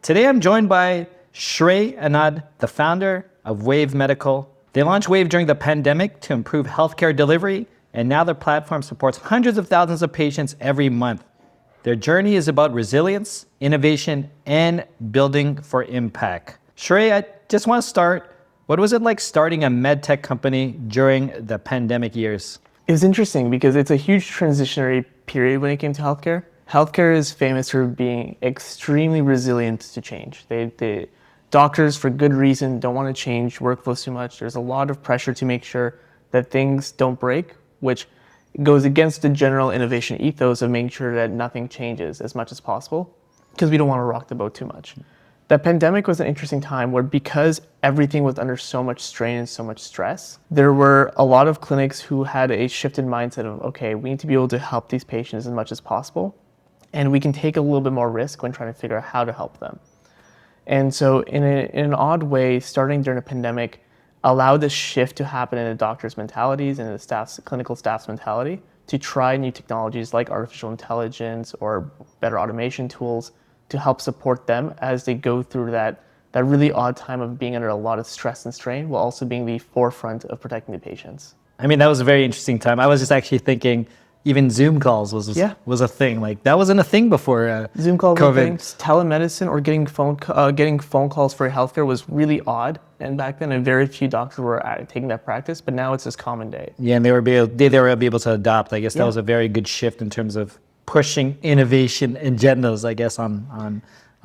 Today I'm joined by Shreyansh Anand, the founder of Waive Medical. They launched Waive during the pandemic to improve healthcare delivery, and now their platform supports hundreds of thousands of patients every month. Their journey is about resilience, innovation, and building for impact. Shrey, I just want to start. What was it like starting a med tech company during the pandemic years? It was interesting because it's a huge transitionary period when it came to healthcare. Healthcare is famous for being extremely resilient to change. The doctors, for good reason, don't want to change workflows too much. There's a lot of pressure to make sure that things don't break, which goes against the general innovation ethos of making sure that nothing changes as much as possible, because we don't want to rock the boat too much. The pandemic was an interesting time where, because everything was under so much strain and so much stress, there were a lot of clinics who had a shifted mindset of, okay, we need to be able to help these patients as much as possible, and we can take a little bit more risk when trying to figure out how to help them. And so in an odd way, starting during a pandemic allowed this shift to happen in the doctors' mentalities and in the clinical staff's mentality to try new technologies like artificial intelligence or better automation tools to help support them as they go through that really odd time of being under a lot of stress and strain while also being the forefront of protecting the patients. I mean, that was a very interesting time. I was just actually thinking even Zoom calls was a thing. Like, that wasn't a thing before Zoom calls, COVID. Telemedicine or getting phone calls for healthcare was really odd. And back then, very few doctors were taking that practice, but now it's just common day. Yeah, and they were able to adopt. I guess that was a very good shift in terms of pushing innovation agendas, I guess, on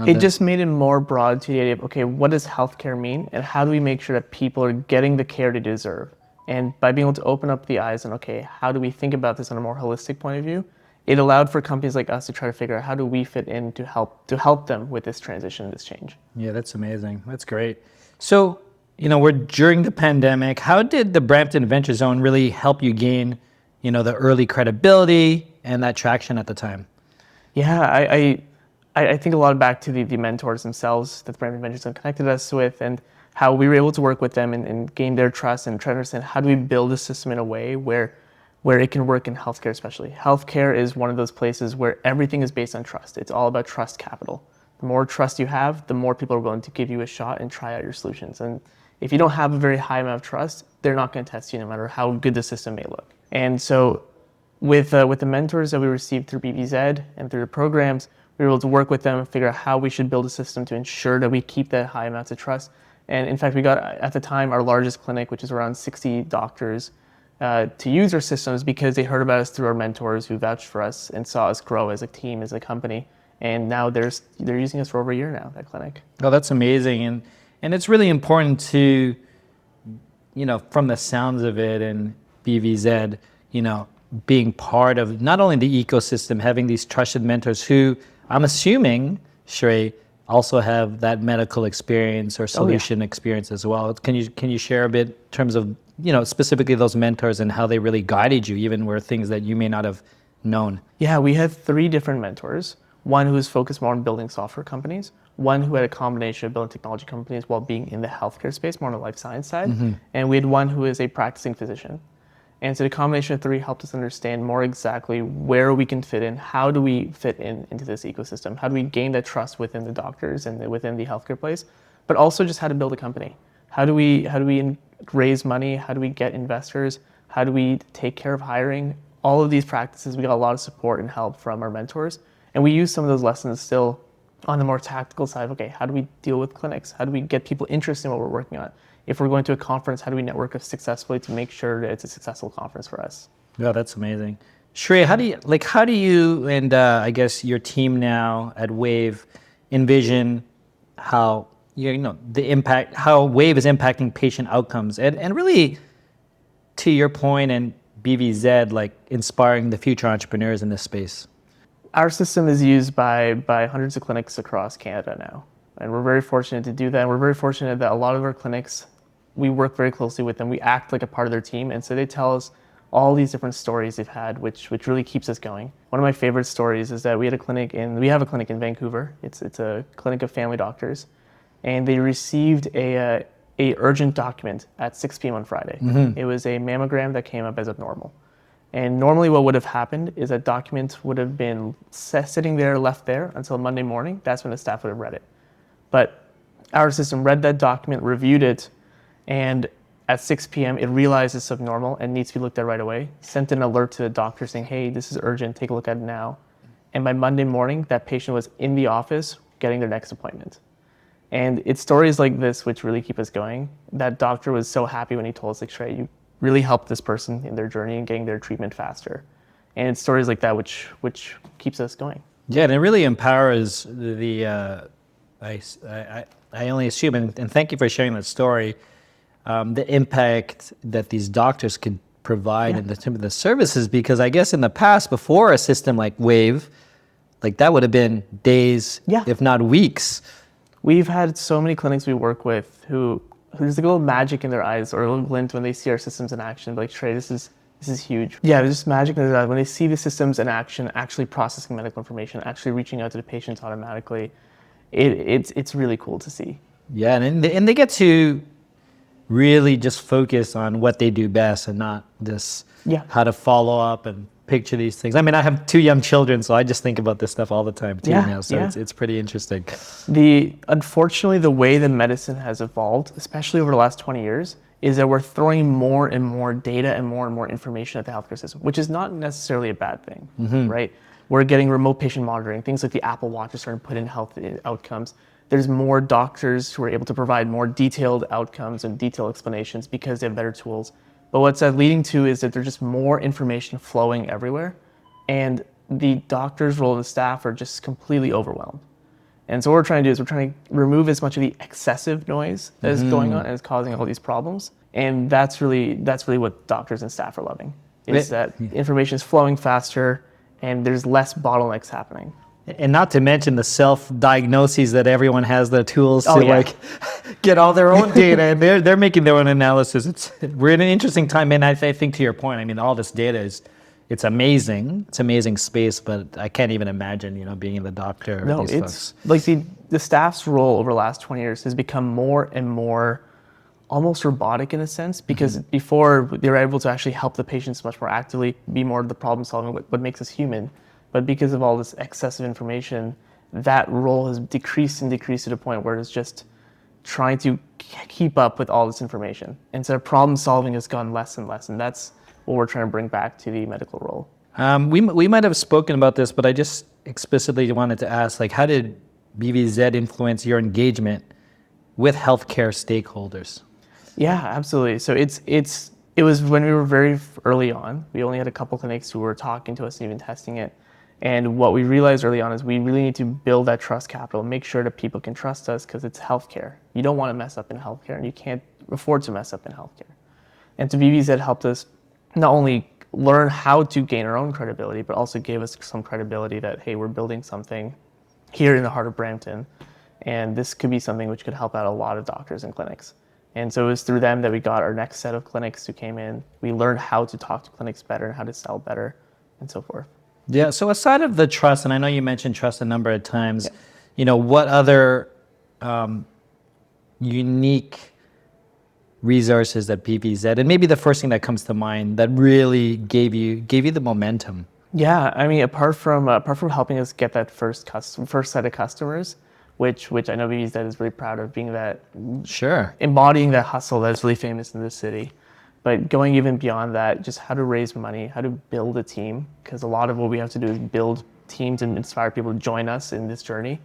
it just made it more broad to the idea of, okay, what does healthcare mean? And how do we make sure that people are getting the care they deserve? And by being able to open up the eyes and, okay, how do we think about this on a more holistic point of view? It allowed for companies like us to try to figure out how do we fit in to help them with this transition, this change. Yeah, that's amazing. That's great. So, we're during the pandemic. How did the Brampton Venture Zone really help you gain, the early credibility and that traction at the time? Yeah, I think a lot back to the mentors themselves that the Brampton Venture Zone connected us with, and how we were able to work with them and gain their trust and try to understand how do we build a system in a way where it can work in healthcare especially. Healthcare is one of those places where everything is based on trust. It's all about trust capital. The more trust you have, the more people are willing to give you a shot and try out your solutions. And if you don't have a very high amount of trust, they're not going to test you no matter how good the system may look. And so with the mentors that we received through BVZ and through the programs, we were able to work with them and figure out how we should build a system to ensure that we keep that high amounts of trust. And in fact, we got, at the time, our largest clinic, which is around 60 doctors, to use our systems because they heard about us through our mentors who vouched for us and saw us grow as a team, as a company. And now they're using us for over a year now, that clinic. Oh, that's amazing. And it's really important to, from the sounds of it and BVZ, being part of not only the ecosystem, having these trusted mentors who I'm assuming, Shrey, also have that medical experience or solution experience as well. Can you share a bit in terms of, specifically those mentors and how they really guided you, even where things that you may not have known? Yeah, we had 3 different mentors. One who was focused more on building software companies, one who had a combination of building technology companies while being in the healthcare space, more on the life science side, and we had one who is a practicing physician. And so the combination of 3 helped us understand more exactly where we can fit in, how do we fit into this ecosystem, how do we gain that trust within the doctors and within the healthcare place, but also just how to build a company. How do we raise money, how do we get investors, how do we take care of hiring? All of these practices, we got a lot of support and help from our mentors, and we use some of those lessons still on the more tactical side of, okay, how do we deal with clinics? How do we get people interested in what we're working on? If we're going to a conference, how do we network successfully to make sure that it's a successful conference for us? Yeah, that's amazing. Shreya, how do you and I guess your team now at Waive envision how the impact, how Waive is impacting patient outcomes, and really, to your point, and BVZ, like inspiring the future entrepreneurs in this space? Our system is used by hundreds of clinics across Canada now, and we're very fortunate to do that. And we're very fortunate that a lot of our clinics, we work very closely with them. We act like a part of their team, and so they tell us all these different stories they've had, which really keeps us going. One of my favorite stories is that we have a clinic in Vancouver. It's a clinic of family doctors, and they received a urgent document at 6 p.m. on Friday. It was a mammogram that came up as abnormal. And normally what would have happened is that document would have been sitting there, left there until Monday morning. That's when the staff would have read it. But our system read that document, reviewed it, and at 6 p.m. it realized it's subnormal and needs to be looked at right away, sent an alert to the doctor saying, hey, this is urgent, take a look at it now. And by Monday morning, that patient was in the office getting their next appointment. And it's stories like this which really keep us going. That doctor was so happy when he told us, like, Shrey, you really helped this person in their journey and getting their treatment faster. And it's stories like that which keeps us going. Yeah, and it really empowers I only assume, and thank you for sharing that story, the impact that these doctors could provide in the services, because I guess in the past, before a system like Waive, like that would have been days, if not weeks. We've had so many clinics we work with who there's like a little magic in their eyes or a little glint when they see our systems in action. Like, Shrey, this is huge. Yeah, there's just magic in their eyes when they see the systems in action, actually processing medical information, actually reaching out to the patients automatically. It's really cool to see. Yeah, and they get to really just focus on what they do best and not just how to follow up and picture these things. I mean, I have 2 young children, so I just think about this stuff all the time too now. So it's pretty interesting. Unfortunately, the way that medicine has evolved, especially over the last 20 years, is that we're throwing more and more data and more information at the healthcare system, which is not necessarily a bad thing, right? We're getting remote patient monitoring, things like the Apple Watch are starting to put in health outcomes. There's more doctors who are able to provide more detailed outcomes and detailed explanations because they have better tools. But what's that leading to is that there's just more information flowing everywhere, and the doctors' role and the staff are just completely overwhelmed. And so what we're trying to do is we're trying to remove as much of the excessive noise that is going on and is causing all these problems. And that's really what doctors and staff are loving, is that information is flowing faster and there's less bottlenecks happening. And not to mention the self-diagnoses that everyone has the tools to like get all their own data, and they're making their own analysis. We're in an interesting time, and I think to your point, I mean, all this data it's amazing. It's amazing space, but I can't even imagine, being the doctor. No, it's like the staff's role over the last 20 years has become more and more almost robotic in a sense, because before they were able to actually help the patients much more actively, be more of the problem solving, what makes us human. But because of all this excessive information, that role has decreased to the point where it's just trying to keep up with all this information. And so problem solving has gone less and less, and that's what we're trying to bring back to the medical role. We might have spoken about this, but I just explicitly wanted to ask, like, how did BVZ influence your engagement with healthcare stakeholders? Yeah, absolutely. So it was when we were very early on. We only had a couple clinics who were talking to us and even testing it. And what we realized early on is we really need to build that trust capital, make sure that people can trust us, because it's healthcare. You don't want to mess up in healthcare, and you can't afford to mess up in healthcare. And so BVZ helped us not only learn how to gain our own credibility, but also gave us some credibility that, hey, we're building something here in the heart of Brampton, and this could be something which could help out a lot of doctors and clinics. And so it was through them that we got our next set of clinics who came in. We learned how to talk to clinics better, how to sell better, and so forth. Yeah, so aside of the trust, and I know you mentioned trust a number of times, what other unique resources that BVZ, and maybe the first thing that comes to mind that really gave you the momentum? Yeah, I mean, apart from helping us get that first set of customers, which I know BVZ is really proud of, being that embodying that hustle that's really famous in this city. But going even beyond that, just how to raise money, how to build a team, because a lot of what we have to do is build teams and inspire people to join us in this journey.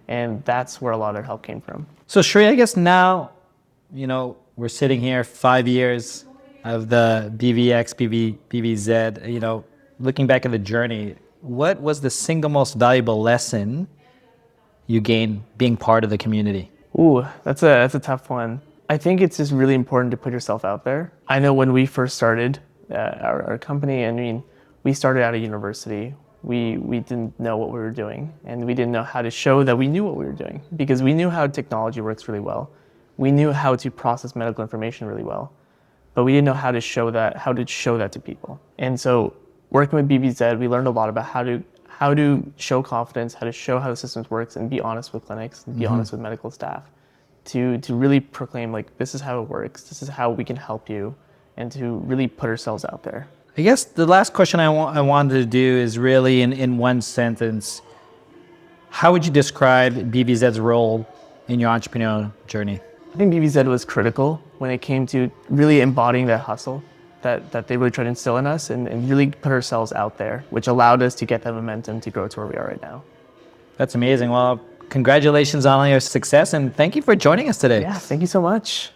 And that's where a lot of our help came from. So Shrey, I guess now, we're sitting here 5 years of the BVZ, looking back at the journey, what was the single most valuable lesson you gained being part of the community? Ooh, that's a tough one. I think it's just really important to put yourself out there. I know when we first started our company, I mean, we started out of university. We didn't know what we were doing, and we didn't know how to show that we knew what we were doing, because we knew how technology works really well. We knew how to process medical information really well, but we didn't know how to show that to people. And so working with BVZ, we learned a lot about how to show confidence, how to show how the systems works, and be honest with clinics, and be honest with medical staff, to really proclaim, like, this is how it works, this is how we can help you, and to really put ourselves out there. I guess the last question I wanted to do is really in one sentence. How would you describe BVZ's role in your entrepreneurial journey? I think BVZ was critical when it came to really embodying that hustle that they really tried to instill in us and really put ourselves out there, which allowed us to get that momentum to grow to where we are right now. That's amazing. Well, congratulations on all your success, and thank you for joining us today. Yeah, thank you so much.